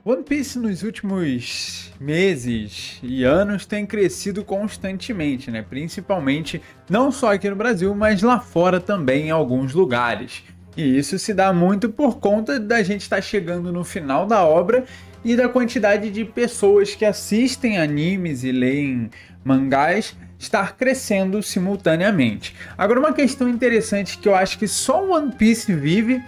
One Piece nos últimos meses e anos tem crescido constantemente, né? Principalmente não só aqui no Brasil, mas lá fora também em alguns lugares. E isso se dá muito por conta da gente estar chegando no final da obra e da quantidade de pessoas que assistem animes e leem mangás estar crescendo simultaneamente. Agora, uma questão interessante que eu acho que só One Piece vive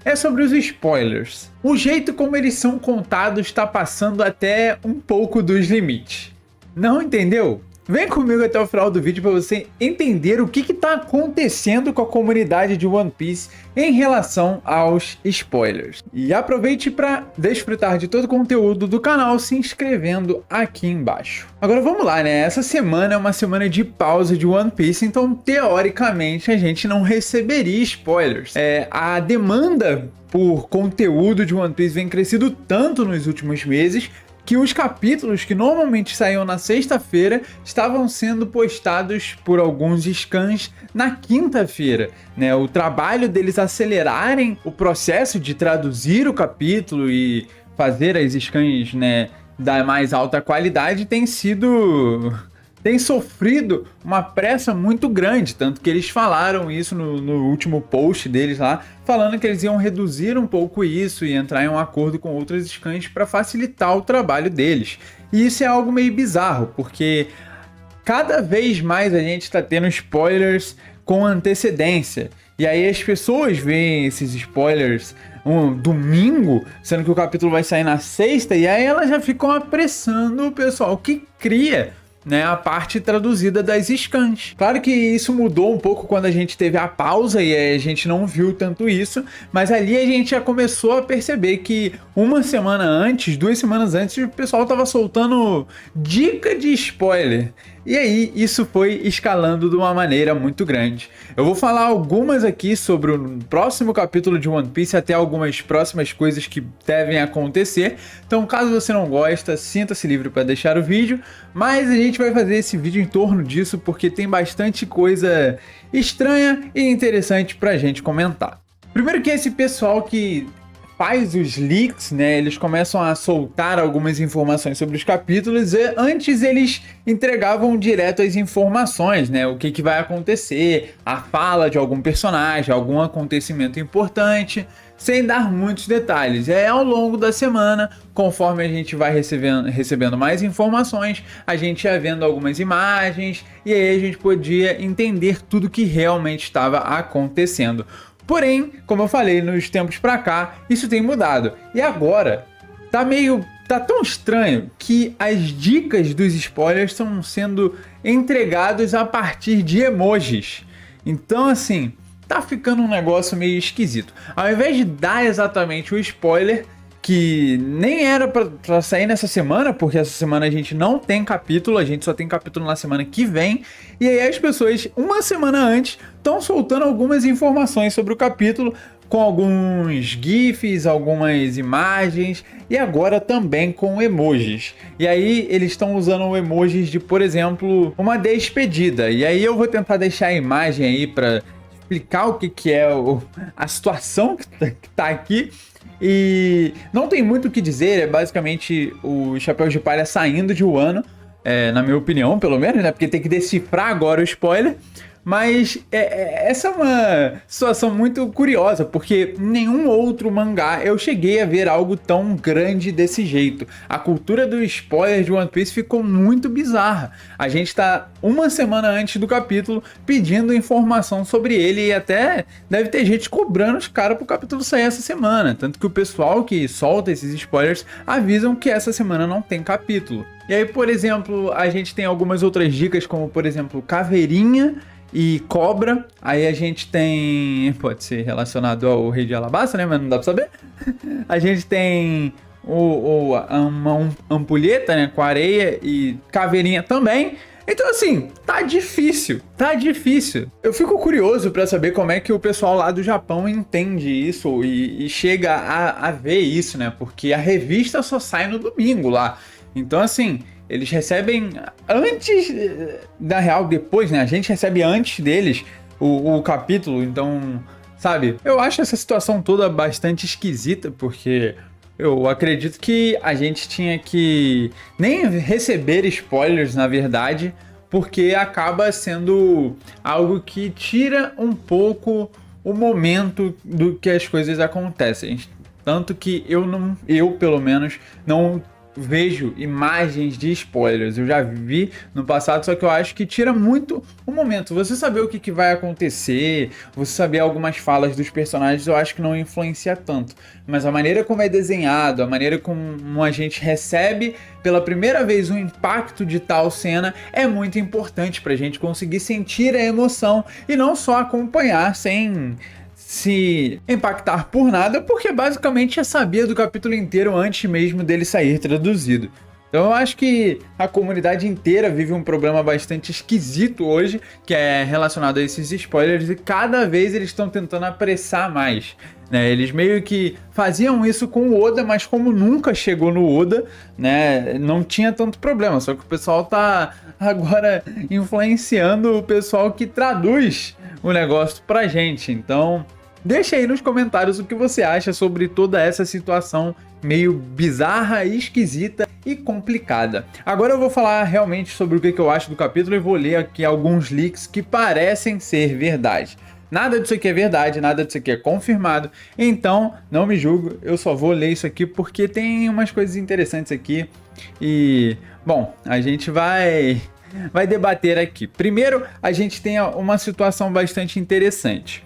é sobre os spoilers. O jeito como eles são contados está passando até um pouco dos limites. Não entendeu? Vem comigo até o final do vídeo para você entender o que está acontecendo com a comunidade de One Piece em relação aos spoilers. E aproveite para desfrutar de todo o conteúdo do canal se inscrevendo aqui embaixo. Agora vamos lá, né? Essa semana é uma semana de pausa de One Piece, então teoricamente a gente não receberia spoilers. A demanda por conteúdo de One Piece vem crescendo tanto nos últimos meses que os capítulos que normalmente saíam na sexta-feira estavam sendo postados por alguns scans na quinta-feira, né? O trabalho deles acelerarem o processo de traduzir o capítulo e fazer as scans, né, da mais alta qualidade tem sofrido uma pressa muito grande, tanto que eles falaram isso no último post deles lá, falando que eles iam reduzir um pouco isso e entrar em um acordo com outras scans para facilitar o trabalho deles. E isso é algo meio bizarro, porque cada vez mais a gente está tendo spoilers com antecedência. E aí as pessoas veem esses spoilers um domingo, sendo que o capítulo vai sair na sexta, e aí elas já ficam apressando o pessoal que cria, né, a parte traduzida das scans. Claro que isso mudou um pouco quando a gente teve a pausa e a gente não viu tanto isso, mas ali a gente já começou a perceber que uma semana antes, 2 semanas antes, o pessoal estava soltando dica de spoiler. E aí isso foi escalando de uma maneira muito grande. Eu vou falar algumas aqui sobre o próximo capítulo de One Piece, até algumas próximas coisas que devem acontecer. Então, caso você não gosta, sinta-se livre para deixar o vídeo, mas a gente vai fazer esse vídeo em torno disso porque tem bastante coisa estranha e interessante pra gente comentar. Primeiro que esse pessoal que faz os leaks, né, eles começam a soltar algumas informações sobre os capítulos e antes eles entregavam direto as informações, né, o que vai acontecer, a fala de algum personagem, algum acontecimento importante, sem dar muitos detalhes. Ao longo da semana, conforme a gente vai recebendo mais informações, a gente ia vendo algumas imagens e aí a gente podia entender tudo que realmente estava acontecendo. Porém, como eu falei, nos tempos pra cá, isso tem mudado. E agora, tá tão estranho que as dicas dos spoilers estão sendo entregados a partir de emojis. Então, assim, tá ficando um negócio meio esquisito. Ao invés de dar exatamente o spoiler, que nem era pra sair nessa semana, porque essa semana a gente não tem capítulo, a gente só tem capítulo na semana que vem, e aí as pessoas, uma semana antes, estão soltando algumas informações sobre o capítulo, com alguns GIFs, algumas imagens, e agora também com emojis. E aí eles estão usando emojis de, por exemplo, uma despedida, e aí eu vou tentar deixar a imagem aí para explicar o que é a situação que tá aqui. E não tem muito o que dizer, é basicamente o Chapéu de Palha saindo de Wano, na minha opinião, pelo menos, né? Porque tem que decifrar agora o spoiler. Mas essa é uma situação muito curiosa, porque em nenhum outro mangá eu cheguei a ver algo tão grande desse jeito. A cultura do spoiler de One Piece ficou muito bizarra. A gente tá uma semana antes do capítulo pedindo informação sobre ele e até deve ter gente cobrando os caras pro capítulo sair essa semana. Tanto que o pessoal que solta esses spoilers avisam que essa semana não tem capítulo. E aí, por exemplo, a gente tem algumas outras dicas, como por exemplo, Caveirinha e Cobra. Aí a gente tem, pode ser relacionado ao Rei de Alabasta, né, mas não dá pra saber. A gente tem uma ampulheta, né, com areia e Caveirinha também. Então assim, tá difícil. Eu fico curioso pra saber como é que o pessoal lá do Japão entende isso e chega a ver isso, né, porque a revista só sai no domingo lá. Então assim, eles recebem antes, na real, depois, né? A gente recebe antes deles o capítulo, então, sabe? Eu acho essa situação toda bastante esquisita, porque Eu acredito que a gente tinha que nem receber spoilers, na verdade, porque acaba sendo algo que tira um pouco o momento do que as coisas acontecem. Tanto que eu pelo menos não vejo imagens de spoilers. Eu já vi no passado, só que eu acho que tira muito o momento. Você saber o que vai acontecer, você saber algumas falas dos personagens, eu acho que não influencia tanto. Mas a maneira como é desenhado, a maneira como a gente recebe pela primeira vez o impacto de tal cena é muito importante pra gente conseguir sentir a emoção e não só acompanhar sem se impactar por nada, porque basicamente já sabia do capítulo inteiro antes mesmo dele sair traduzido. Então eu acho que a comunidade inteira vive um problema bastante esquisito hoje, que é relacionado a esses spoilers, e cada vez eles estão tentando apressar mais, né? Eles meio que faziam isso com o Oda, mas como nunca chegou no Oda, né, não tinha tanto problema, só que o pessoal tá agora influenciando o pessoal que traduz o negócio pra gente. Então deixa aí nos comentários o que você acha sobre toda essa situação meio bizarra, esquisita e complicada. Agora eu vou falar realmente sobre o que eu acho do capítulo e vou ler aqui alguns leaks que parecem ser verdade. Nada disso aqui é verdade, nada disso aqui é confirmado, então não me julgo, eu só vou ler isso aqui porque tem umas coisas interessantes aqui e, bom, a gente vai debater aqui. Primeiro, a gente tem uma situação bastante interessante.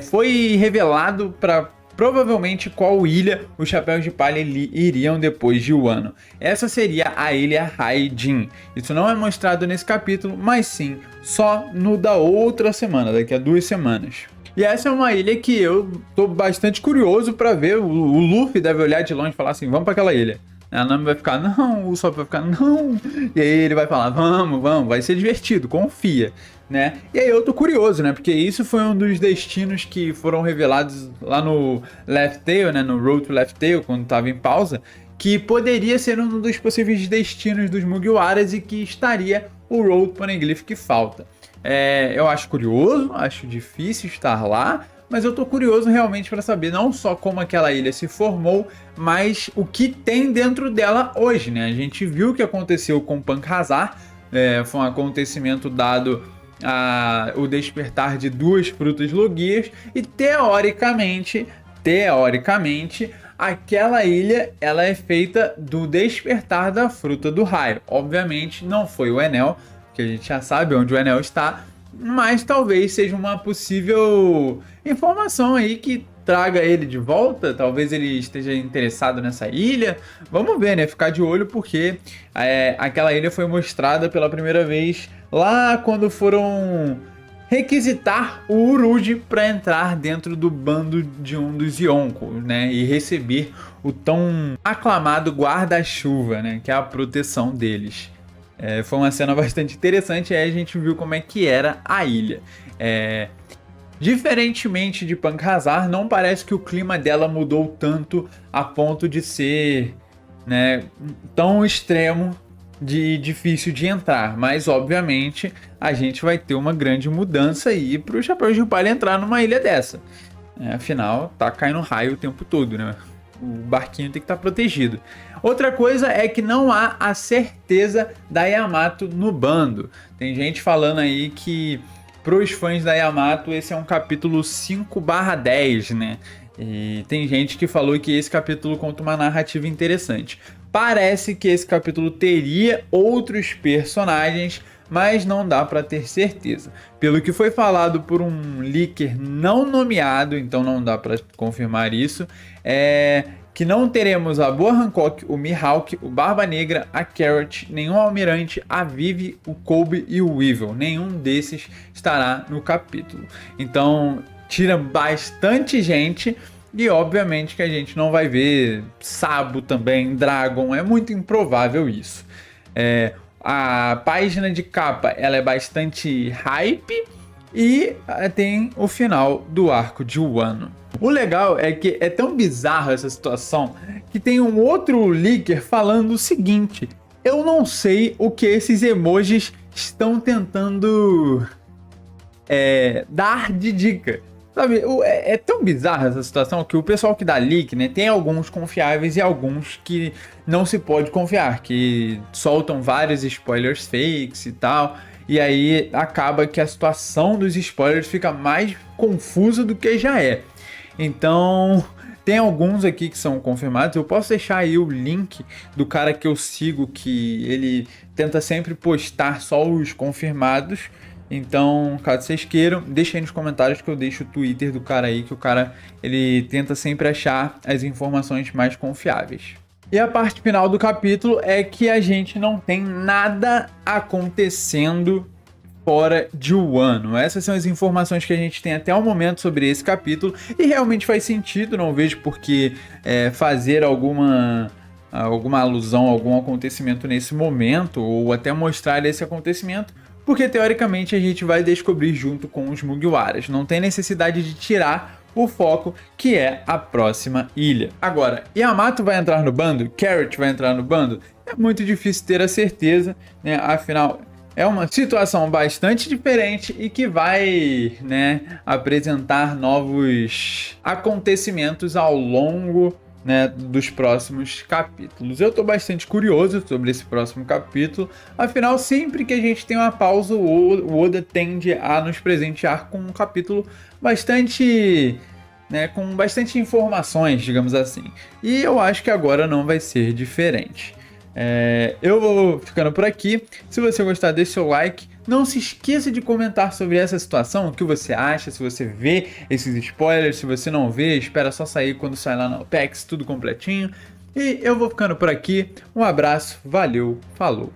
Foi revelado para provavelmente qual ilha os Chapéus de Palha iriam depois de Wano. Essa seria a ilha Hyjin. Isso não é mostrado nesse capítulo, mas sim só no da outra semana, daqui a 2 semanas. E essa é uma ilha que eu tô bastante curioso para ver. O Luffy deve olhar de longe e falar assim, vamos para aquela ilha. A Nami vai ficar, não, o Usopp vai ficar, não. E aí ele vai falar, vamos, vai ser divertido, confia, né? E aí eu tô curioso, né? Porque isso foi um dos destinos que foram revelados lá no Laugh Tale, né? No Road to Laugh Tale, quando tava em pausa, que poderia ser um dos possíveis destinos dos Mugiwaras e que estaria o Road Poneglyph que falta. Eu acho curioso, acho difícil estar lá, mas eu tô curioso realmente para saber não só como aquela ilha se formou, mas o que tem dentro dela hoje, né? A gente viu o que aconteceu com Punk Hazard, foi um acontecimento dado o despertar de 2 frutas logias e teoricamente, aquela ilha ela é feita do despertar da fruta do raio. Obviamente não foi o Enel, que a gente já sabe onde o Enel está, mas talvez seja uma possível informação aí que traga ele de volta, talvez ele esteja interessado nessa ilha. Vamos ver, né? Ficar de olho porque aquela ilha foi mostrada pela primeira vez lá quando foram requisitar o Uruji para entrar dentro do bando de um dos Yonko, né? E receber o tão aclamado guarda-chuva, né? Que é a proteção deles. Foi uma cena bastante interessante, aí a gente viu como é que era a ilha. Diferentemente de Punk Hazard, não parece que o clima dela mudou tanto a ponto de ser, né, tão extremo de difícil de entrar. Mas, obviamente, a gente vai ter uma grande mudança aí para o Chapéu de Palha entrar numa ilha dessa. Afinal, tá caindo raio o tempo todo, né? O barquinho tem que estar protegido. Outra coisa é que não há a certeza da Yamato no bando. Tem gente falando aí que para os fãs da Yamato esse é um capítulo 5/10, né? E tem gente que falou que esse capítulo conta uma narrativa interessante. Parece que esse capítulo teria outros personagens, mas não dá para ter certeza. Pelo que foi falado por um leaker não nomeado, então não dá para confirmar isso, que não teremos a Boa Hancock, o Mihawk, o Barba Negra, a Carrot, nenhum Almirante, a Vivi, o Kobe e o Weevil. Nenhum desses estará no capítulo. Então tira bastante gente e obviamente que a gente não vai ver Sabo também, Dragon, é muito improvável isso. A página de capa ela é bastante hype e tem o final do arco de Wano. O legal é que é tão bizarro essa situação que tem um outro leaker falando o seguinte: eu não sei o que esses emojis estão tentando dar de dica. Sabe, é tão bizarra essa situação que o pessoal que dá leak, né, tem alguns confiáveis e alguns que não se pode confiar, que soltam vários spoilers fakes e tal, e aí acaba que a situação dos spoilers fica mais confusa do que já é. Então, tem alguns aqui que são confirmados. Eu posso deixar aí o link do cara que eu sigo, que ele tenta sempre postar só os confirmados. Então, caso vocês queiram, deixa aí nos comentários que eu deixo o Twitter do cara aí, que o cara ele tenta sempre achar as informações mais confiáveis. E a parte final do capítulo é que a gente não tem nada acontecendo fora de Wano. Essas são as informações que a gente tem até o momento sobre esse capítulo e realmente faz sentido, não vejo por que fazer alguma alusão a algum acontecimento nesse momento ou até mostrar esse acontecimento, porque teoricamente a gente vai descobrir junto com os Mugiwaras. Não tem necessidade de tirar o foco, que é a próxima ilha. Agora, Yamato vai entrar no bando? Carrot vai entrar no bando? É muito difícil ter a certeza, né? Afinal, é uma situação bastante diferente e que vai, né, apresentar novos acontecimentos ao longo, né, dos próximos capítulos. Eu tô bastante curioso sobre esse próximo capítulo, afinal, sempre que a gente tem uma pausa, o Oda tende a nos presentear com um capítulo bastante, né, com bastante informações, digamos assim. E eu acho que agora não vai ser diferente. Eu vou ficando por aqui. Se você gostar, deixe seu like. Não se esqueça de comentar sobre essa situação, o que você acha, se você vê esses spoilers, se você não vê, espera só sair quando sair lá na OPEX, tudo completinho. E eu vou ficando por aqui. Um abraço, valeu, falou!